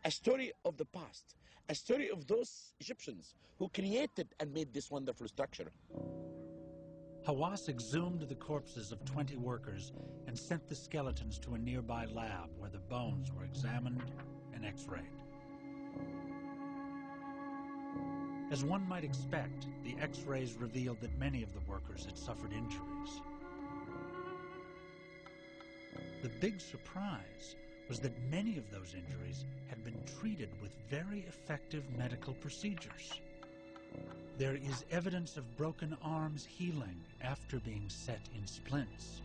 a story of the past, a story of those Egyptians who created and made this wonderful structure. Hawass exhumed the corpses of 20 workers and sent the skeletons to a nearby lab where the bones were examined and x-rayed. As one might expect, the x-rays revealed that many of the workers had suffered injuries. The big surprise was that many of those injuries had been treated with very effective medical procedures. There is evidence of broken arms healing after being set in splints.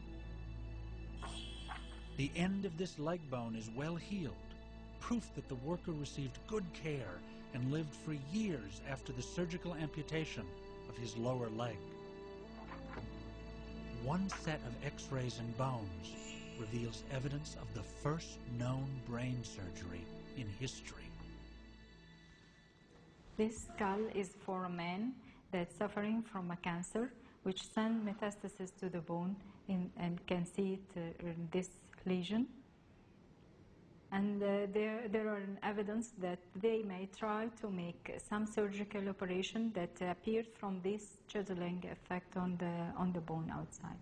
The end of this leg bone is well healed, proof that the worker received good care and lived for years after the surgical amputation of his lower leg. One set of x-rays and bones reveals evidence of the first known brain surgery in history. This skull is for a man that's suffering from a cancer, which sends metastasis to the bone, and can see it in this lesion. And there are evidence that they may try to make some surgical operation that appeared from this chiseling effect on the bone outside.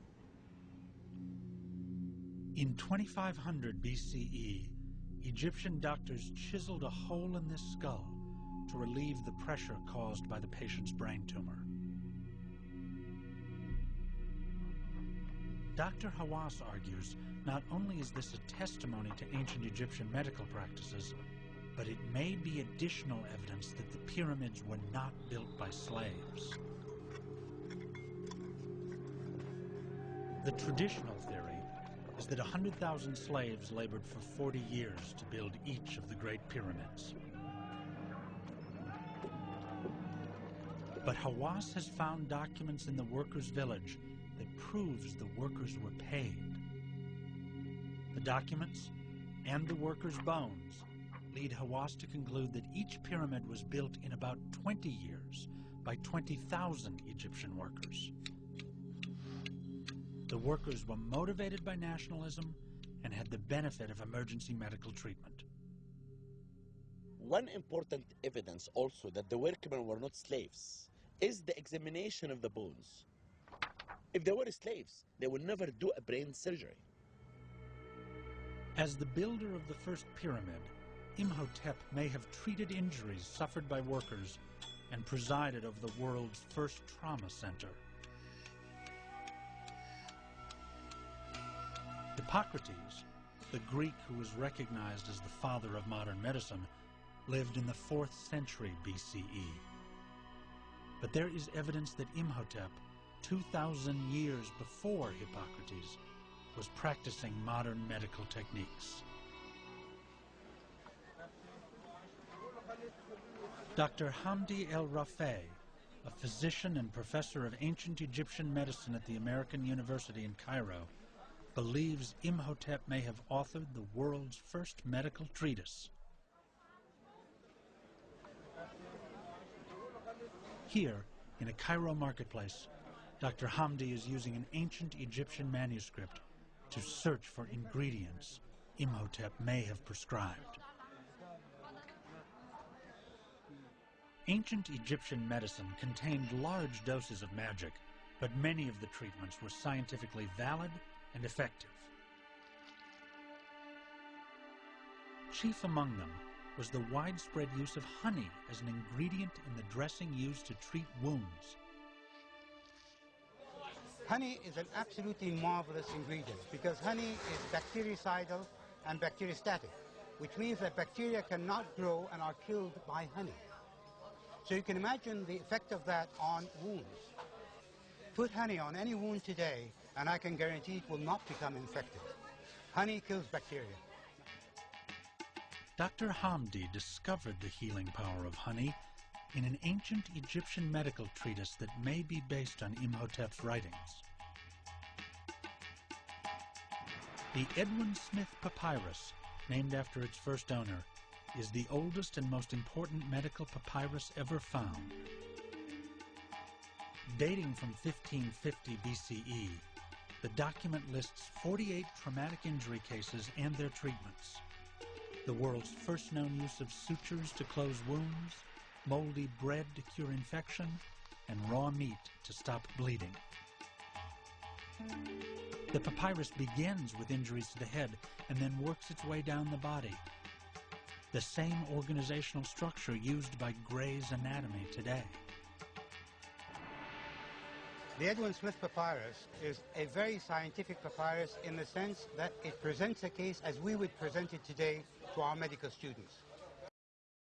In 2500 BCE, Egyptian doctors chiseled a hole in this skull to relieve the pressure caused by the patient's brain tumor. Dr. Hawass argues not only is this a testimony to ancient Egyptian medical practices, but it may be additional evidence that the pyramids were not built by slaves. The traditional theory is that 100,000 slaves labored for 40 years to build each of the great pyramids. But Hawass has found documents in the workers' village that proves the workers were paid. The documents and the workers' bones lead Hawass to conclude that each pyramid was built in about 20 years by 20,000 Egyptian workers. The workers were motivated by nationalism and had the benefit of emergency medical treatment. One important evidence also that the workmen were not slaves is the examination of the bones. If they were slaves, they would never do a brain surgery. As the builder of the first pyramid, Imhotep may have treated injuries suffered by workers and presided over the world's first trauma center. Hippocrates, the Greek who was recognized as the father of modern medicine, lived in the 4th century BCE. But there is evidence that Imhotep, 2,000 years before Hippocrates, was practicing modern medical techniques. Dr. Hamdi El-Rafey, a physician and professor of ancient Egyptian medicine at the American University in Cairo, believes Imhotep may have authored the world's first medical treatise. Here, in a Cairo marketplace, Dr. Hamdi is using an ancient Egyptian manuscript to search for ingredients Imhotep may have prescribed. Ancient Egyptian medicine contained large doses of magic, but many of the treatments were scientifically valid and effective. Chief among them was the widespread use of honey as an ingredient in the dressing used to treat wounds. Honey is an absolutely marvelous ingredient because honey is bactericidal and bacteriostatic, which means that bacteria cannot grow and are killed by honey. So you can imagine the effect of that on wounds. Put honey on any wound today and I can guarantee it will not become infected. Honey kills bacteria. Dr. Hamdi discovered the healing power of honey in an ancient Egyptian medical treatise that may be based on Imhotep's writings. The Edwin Smith Papyrus, named after its first owner, is the oldest and most important medical papyrus ever found. Dating from 1550 BCE, the document lists 48 traumatic injury cases and their treatments. the world's first known use of sutures to close wounds, moldy bread to cure infection, and raw meat to stop bleeding. The papyrus begins with injuries to the head and then works its way down the body. The same organizational structure used by Gray's Anatomy today. The Edwin Smith papyrus is a very scientific papyrus in the sense that it presents a case as we would present it today to our medical students.